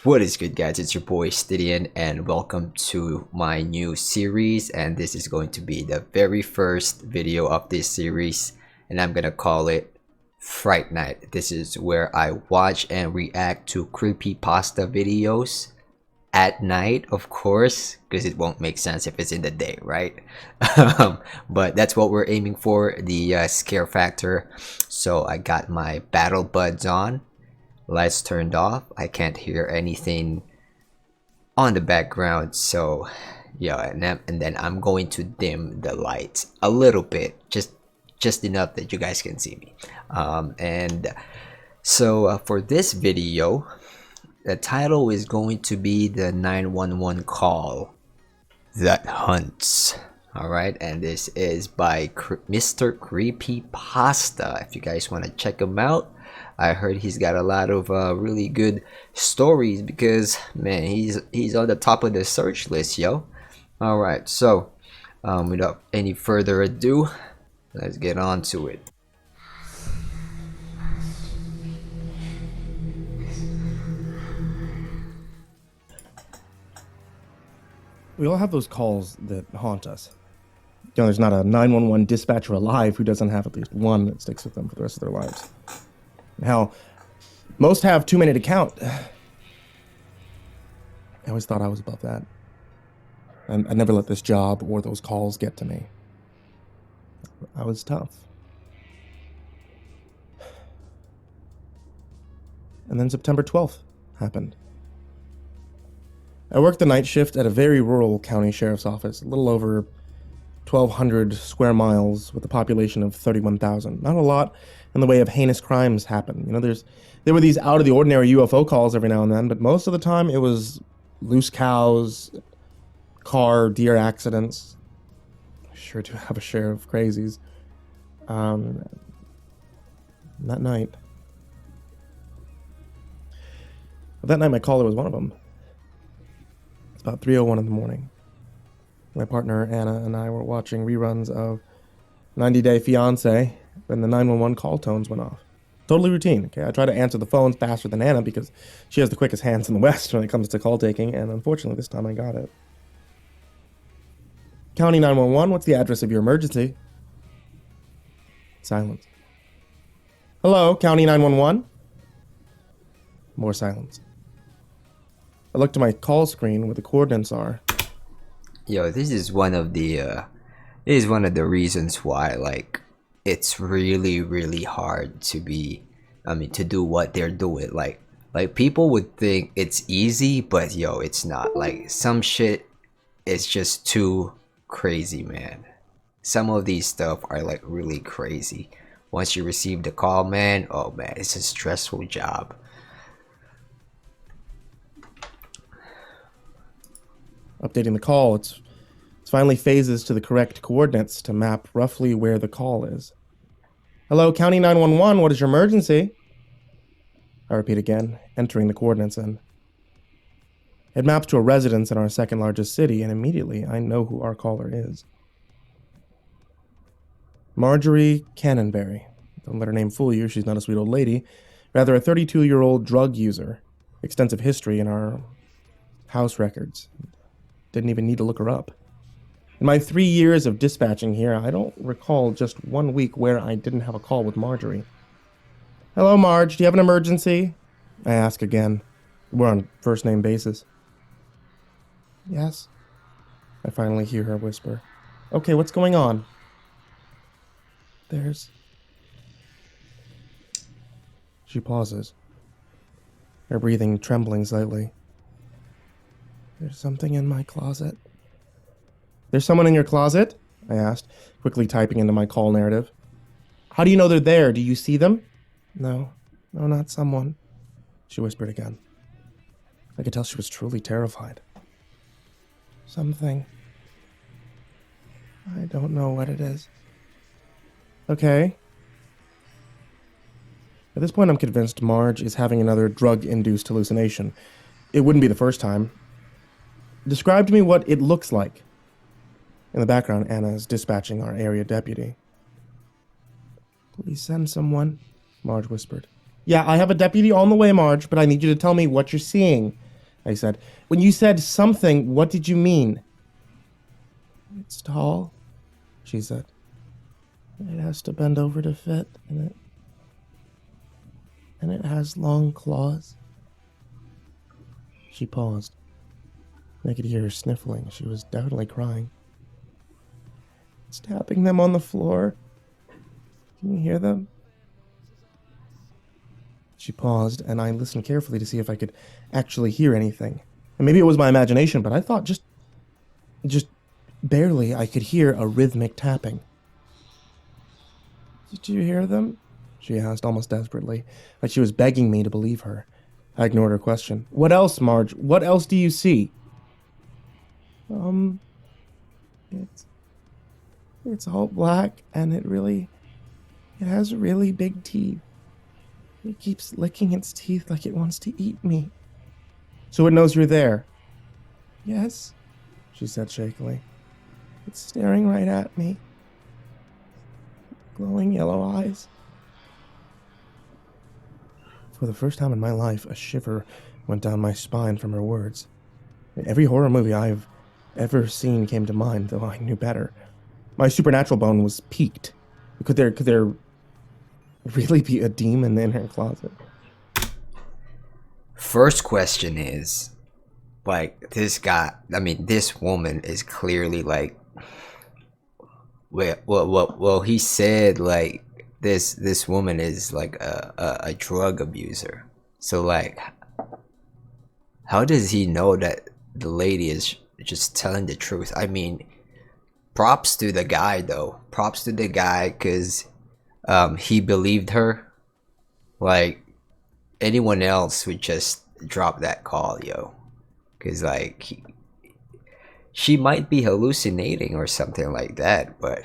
What is good, guys? It's your boy Stydian, and welcome to my new series. And this is going to be the very first video of this series, and I'm gonna call it Fright Night. This is where I watch and react to creepypasta videos at night, of course, because it won't make sense if it's in the day, right? But that's what we're aiming for, the scare factor. So I got my battle buds on, lights turned off. I can't hear anything on the background, so yeah, and then I'm going to dim the lights a little bit, just enough that you guys can see me. And so for this video, the title is going to be the 911 call that hunts. All right, and this is by Mr. Creepypasta. If you guys want to check him out, I heard he's got a lot of really good stories, because man, he's on the top of the search list, yo. All right, so without any further ado, let's get on to it. We all have those calls that haunt us. You know, there's not a 911 dispatcher alive who doesn't have at least one that sticks with them for the rest of their lives. Hell, most have 2 minute to count. I always thought I was above that. I never let this job or those calls get to me. I was tough. And then September 12th happened. I worked the night shift at a very rural county sheriff's office, a little over 1,200 square miles with a population of 31,000. Not a lot in the way of heinous crimes happen. You know, there were these out of the ordinary UFO calls every now and then, but most of the time it was loose cows, deer accidents. Sure to have a share of crazies. That night my caller was one of them. About 3:01 in the morning. My partner Anna and I were watching reruns of 90 Day Fiancé when the 911 call tones went off. Totally routine. Okay, I try to answer the phone faster than Anna because she has the quickest hands in the West when it comes to call taking, and unfortunately this time I got it. County 911, what's the address of your emergency? Silence. Hello, County 911? More silence. I looked to my call screen where the coordinates are. Yo, this is one of the reasons why, like, it's really hard to do what they're doing. Like people would think it's easy, but yo, it's not. Like, some shit is just too crazy, man. Some of these stuff are like really crazy. Once you receive the call, man, oh man, it's a stressful job. Updating the call, it's finally phases to the correct coordinates to map roughly where the call is. Hello, County 911, what is your emergency? I repeat again, entering the coordinates in. It maps to a residence in our second largest city, and immediately I know who our caller is. Marjorie Cannonberry. Don't let her name fool you, she's not a sweet old lady. Rather a 32-year-old drug user. Extensive history in our house records. Didn't even need to look her up. In my 3 years of dispatching here, I don't recall just 1 week where I didn't have a call with Marjorie. Hello, Marge, do you have an emergency? I ask again. We're on first-name basis. Yes. I finally hear her whisper. Okay, what's going on? She pauses, her breathing trembling slightly. There's something in my closet. There's someone in your closet? I asked, quickly typing into my call narrative. How do you know they're there? Do you see them? No, not someone, she whispered again. I could tell she was truly terrified. Something. I don't know what it is. Okay. At this point, I'm convinced Marge is having another drug-induced hallucination. It wouldn't be the first time. Describe to me what it looks like. In the background, Anna is dispatching our area deputy. Please send someone, Marge whispered. Yeah, I have a deputy on the way, Marge, but I need you to tell me what you're seeing. I said. When you said something, what did you mean? It's tall, she said. It has to bend over to fit, and it has long claws. She paused. I could hear her sniffling. She was definitely crying. It's tapping them on the floor. Can you hear them? She paused, and I listened carefully to see if I could actually hear anything. And maybe it was my imagination, but I thought just barely I could hear a rhythmic tapping. Did you hear them? She asked almost desperately, like she was begging me to believe her. I ignored her question. What else, Marge? What else do you see? It's all black, and it has really big teeth. It keeps licking its teeth like it wants to eat me. So it knows you're there? Yes, she said shakily. It's staring right at me. Glowing yellow eyes. For the first time in my life, a shiver went down my spine from her words. Every horror movie I've ever seen came to mind, though I knew better. My supernatural bone was piqued. Could there really be a demon in her closet? First question is, like, this woman is clearly like, well, he said like this woman is like a drug abuser. So like, how does he know that the lady is just telling the truth? I mean, props to the guy though. Props to the guy, because he believed her. Like, anyone else would just drop that call, yo. Because like, she might be hallucinating or something like that, but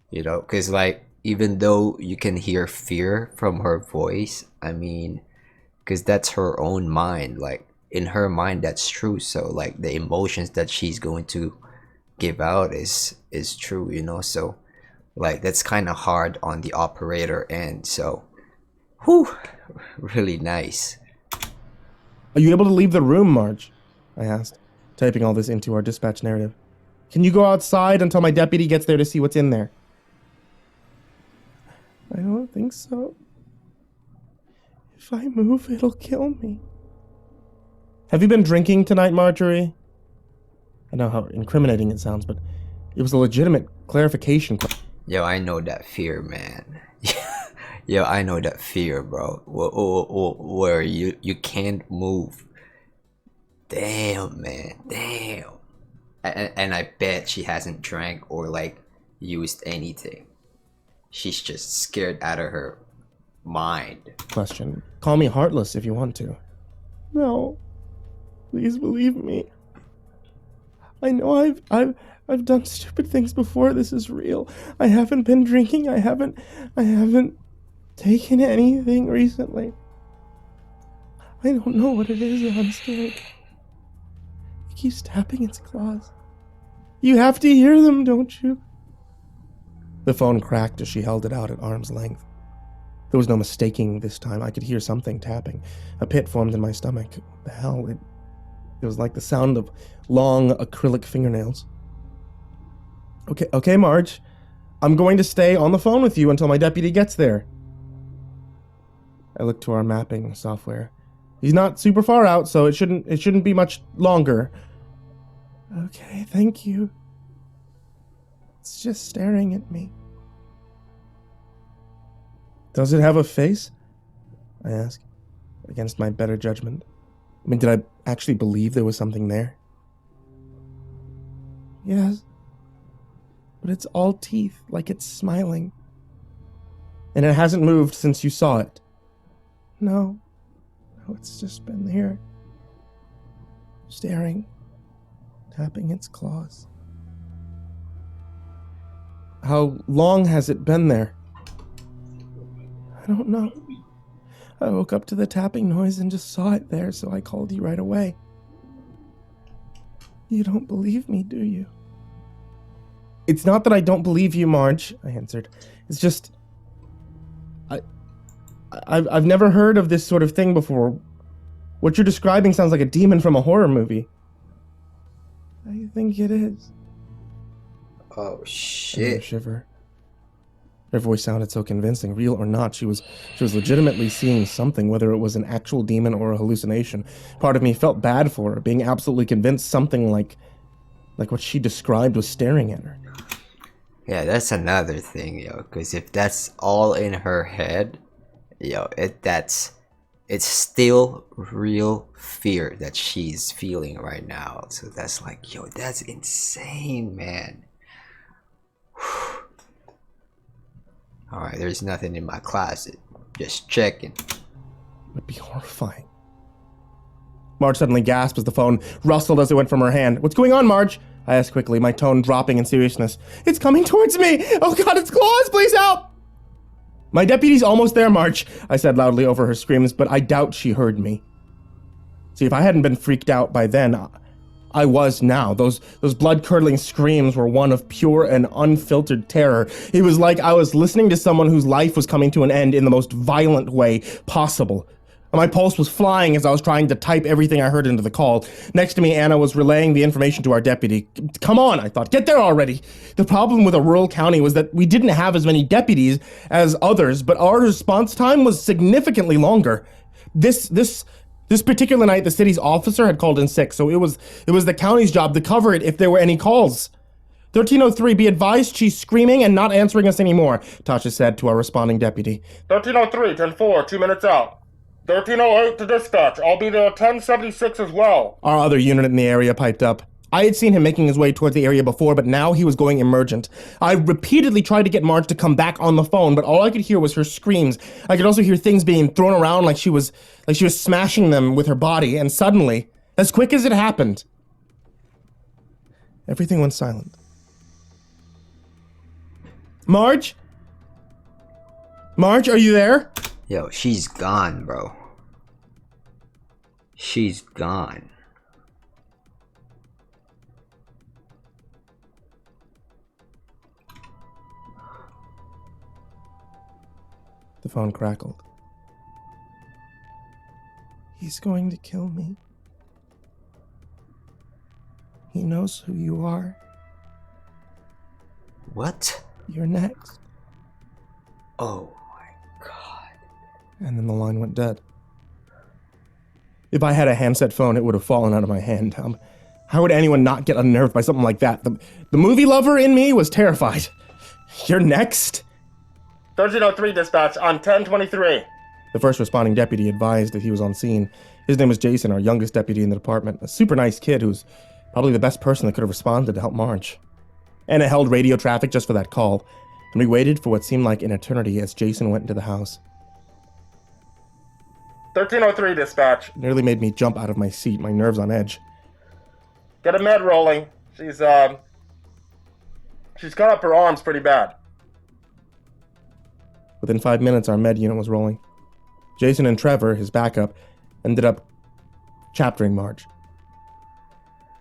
you know, because like, even though you can hear fear from her voice, I mean, because that's her own mind. Like, in her mind, that's true. So like, the emotions that she's going to give out is true, you know. So like, that's kind of hard on the operator end. So whew, really nice. Are you able to leave the room, Marge? I asked, typing all this into our dispatch narrative. Can you go outside until my deputy gets there to see what's in there? I don't think so. If I move, it'll kill me. Have you been drinking tonight, Marjorie? I know how incriminating it sounds, but it was a legitimate clarification. Yo, I know that fear, man. Yo, I know that fear, bro. Where you can't move. Damn, man. Damn. And I bet she hasn't drank or like used anything. She's just scared out of her mind. Question. Call me heartless if you want to. No. Please believe me. I know I've done stupid things before. This is real. I haven't been drinking. I haven't taken anything recently. I don't know what it is. I'm scared. It keeps tapping its claws. You have to hear them, don't you? The phone cracked as she held it out at arm's length. There was no mistaking this time. I could hear something tapping. A pit formed in my stomach. What the hell? It was like the sound of long acrylic fingernails. Okay, Marge. I'm going to stay on the phone with you until my deputy gets there. I looked to our mapping software. He's not super far out, so it shouldn't be much longer. Okay, thank you. It's just staring at me. Does it have a face? I asked, against my better judgment. I mean, did I actually believe there was something there? Yes. But it's all teeth, like it's smiling. And it hasn't moved since you saw it. No, it's just been there. Staring. Tapping its claws. How long has it been there? I don't know. I woke up to the tapping noise and just saw it there, so I called you right away. You don't believe me, do you? It's not that I don't believe you, Marge, I answered. It's just... I've never heard of this sort of thing before. What you're describing sounds like a demon from a horror movie. I think it is. Oh, I shit. shiver. Her voice sounded so convincing. Real or not, she was legitimately seeing something, whether it was an actual demon or a hallucination. Part of me felt bad for her, being absolutely convinced something like what she described was staring at her. Yeah, that's another thing, yo. Because if that's all in her head, yo, it's still real fear that she's feeling right now. So that's like, yo, that's insane, man. Alright, there's nothing in my closet. Just checking. It would be horrifying. Marge suddenly gasped as the phone rustled as it went from her hand. What's going on, Marge? I asked quickly, my tone dropping in seriousness. It's coming towards me! Oh God, it's claws! Please help! My deputy's almost there, Marge, I said loudly over her screams, but I doubt she heard me. See, if I hadn't been freaked out by then, I was now. Those blood-curdling screams were one of pure and unfiltered terror. It was like I was listening to someone whose life was coming to an end in the most violent way possible. My pulse was flying as I was trying to type everything I heard into the call. Next to me, Anna was relaying the information to our deputy. Come on, I thought. Get there already. The problem with a rural county was that we didn't have as many deputies as others, but our response time was significantly longer. This particular night, the city's officer had called in sick, so it was the county's job to cover it if there were any calls. 1303, be advised she's screaming and not answering us anymore, Tasha said to our responding deputy. 1303, 10-4, 2 minutes out. 1308 to dispatch. I'll be there at 1076 as well. Our other unit in the area piped up. I had seen him making his way towards the area before, but now he was going emergent. I repeatedly tried to get Marge to come back on the phone, but all I could hear was her screams. I could also hear things being thrown around like she was smashing them with her body, and suddenly, as quick as it happened, everything went silent. Marge? Marge, are you there? Yo, she's gone, bro. She's gone. The phone crackled. He's going to kill me. He knows who you are. What? You're next. Oh my god. And then the line went dead. If I had a handset phone, it would have fallen out of my hand. How would anyone not get unnerved by something like that? The movie lover in me was terrified. You're next? 1303 dispatch on 1023. The first responding deputy advised that he was on scene. His name was Jason, our youngest deputy in the department. A super nice kid who's probably the best person that could have responded to help Marge. Anna held radio traffic just for that call, and we waited for what seemed like an eternity as Jason went into the house. 1303 dispatch. It nearly made me jump out of my seat, my nerves on edge. Get a med rolling. She's cut up her arms pretty bad. Within 5 minutes, our med unit was rolling. Jason and Trevor, his backup, ended up chaptering Marge.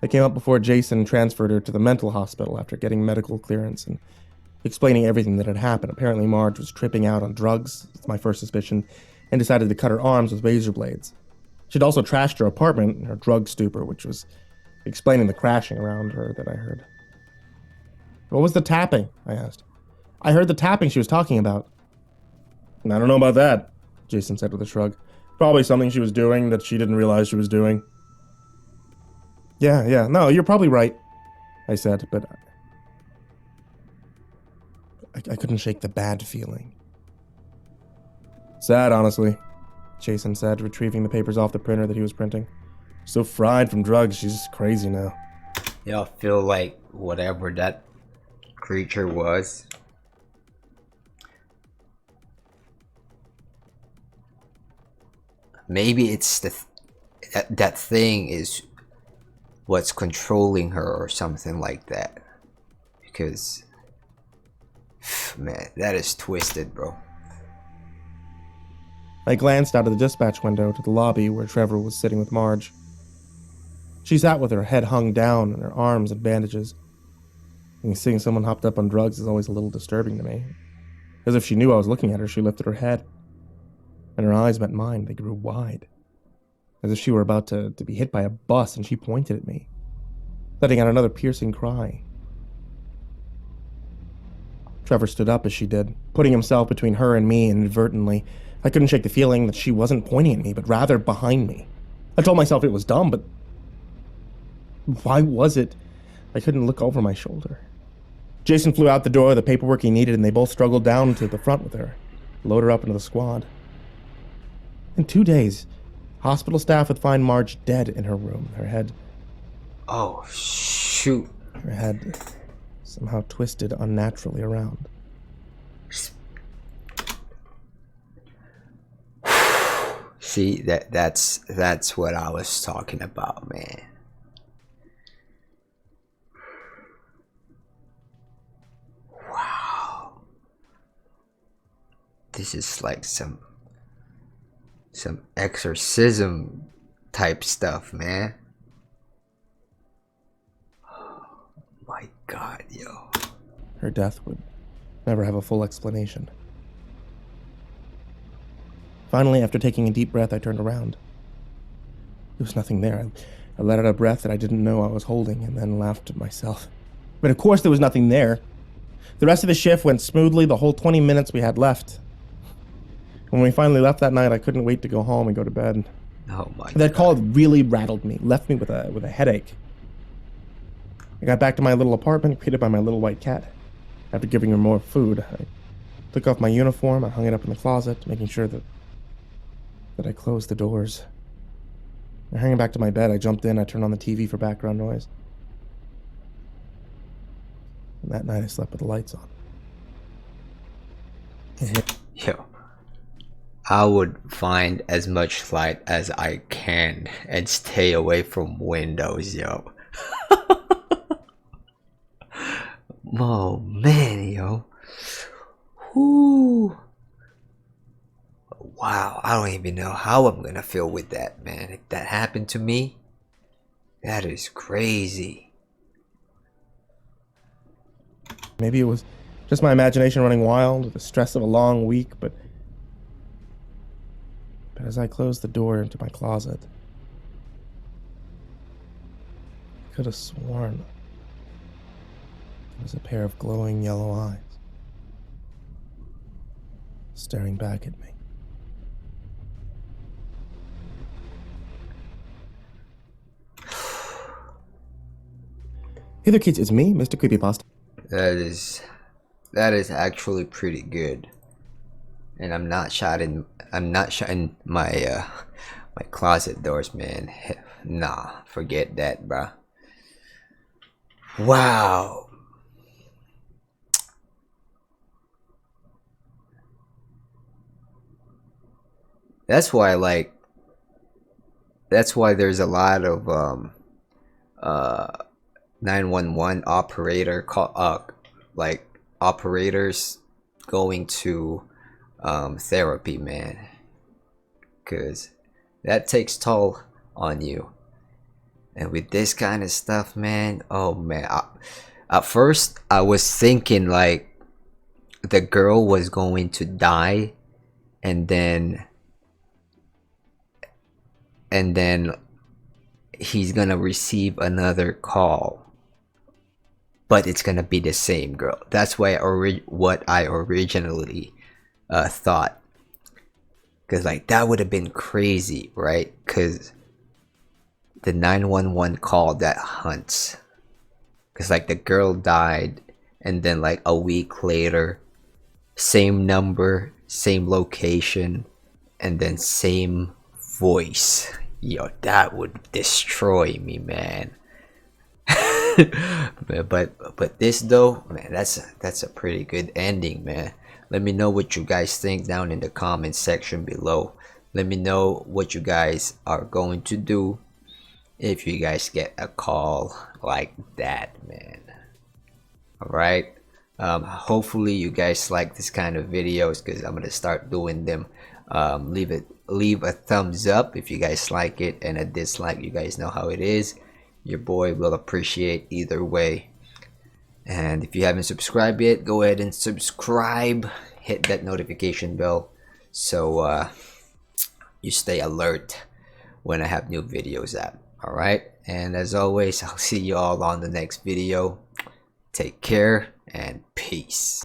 They came up before Jason transferred her to the mental hospital after getting medical clearance and explaining everything that had happened. Apparently, Marge was tripping out on drugs, it's my first suspicion, and decided to cut her arms with razor blades. She'd also trashed her apartment in her drug stupor, which was explaining the crashing around her that I heard. What was the tapping? I asked. I heard the tapping she was talking about. I don't know about that, Jason said with a shrug. Probably something she was doing that she didn't realize she was doing. Yeah, no, you're probably right, I said, but I couldn't shake the bad feeling. Sad, honestly, Jason said, retrieving the papers off the printer that he was printing. So fried from drugs, she's just crazy now. Y'all feel like whatever that creature was, maybe it's that thing is what's controlling her or something like that. Because, man, that is twisted, bro. I glanced out of the dispatch window to the lobby where Trevor was sitting with Marge. She sat with her head hung down and her arms in bandages. And seeing someone hopped up on drugs is always a little disturbing to me. As if she knew I was looking at her, she lifted her head. And her eyes met mine. They grew wide. as if she were about to be hit by a bus, and she pointed at me, letting out another piercing cry. Trevor stood up as she did, putting himself between her and me inadvertently. I couldn't shake the feeling that she wasn't pointing at me, but rather behind me. I told myself it was dumb, but why was it I couldn't look over my shoulder? Jason flew out the door with the paperwork he needed, and they both struggled down to the front with her, load her up into the squad. In 2 days, hospital staff would find Marge dead in her room, her head... Oh, shoot. Her head somehow twisted unnaturally around. See, that's what I was talking about, man. Wow. This is like some exorcism type stuff, man. My God, yo. Her death would never have a full explanation. Finally, after taking a deep breath, I turned around. There was nothing there. I let out a breath that I didn't know I was holding, and then laughed at myself. But of course there was nothing there. The rest of the shift went smoothly the whole 20 minutes we had left. When we finally left that night, I couldn't wait to go home and go to bed. Oh my God. That call really rattled me, left me with a headache. I got back to my little apartment, greeted by my little white cat. After giving her more food, I took off my uniform, I hung it up in the closet, making sure that I closed the doors. And hanging back to my bed, I jumped in, I turned on the TV for background noise. And that night I slept with the lights on. Yo, I would find as much light as I can and stay away from windows, yo. Oh man, yo. Whoo. Wow, I don't even know how I'm gonna feel with that, man. If that happened to me, that is crazy. Maybe it was just my imagination running wild, the stress of a long week, but as I closed the door into my closet, I could have sworn there was a pair of glowing yellow eyes staring back at me. Hey there kids, it's me, Mr. Creepypasta. That is actually pretty good. And I'm not shutting my my closet doors, man. Nah, forget that, bruh. Wow. That's why there's a lot of 911 operator call like operators going to therapy, man, because that takes toll on you. And with this kind of stuff, man, oh man, at first I was thinking like the girl was going to die, and then he's gonna receive another call, but it's gonna be the same girl. That's why what I originally thought, because like that would have been crazy, right? Because the 911 call that hunts, because like the girl died, and then like a week later, same number, same location, and then same voice. Yo, that would destroy me, man. but this though, man, that's a pretty good ending, man. Let me know what you guys think down in the comment section below. Let me know what you guys are going to do if you guys get a call like that, man. All right, hopefully you guys like this kind of videos, because I'm gonna start doing them. Leave a thumbs up if you guys like it, and a dislike, you guys know how it is. Your boy will appreciate either way. And if you haven't subscribed yet, go ahead and subscribe, hit that notification bell so you stay alert when I have new videos out. Alright, and as always, I'll see you all on the next video. Take care and peace.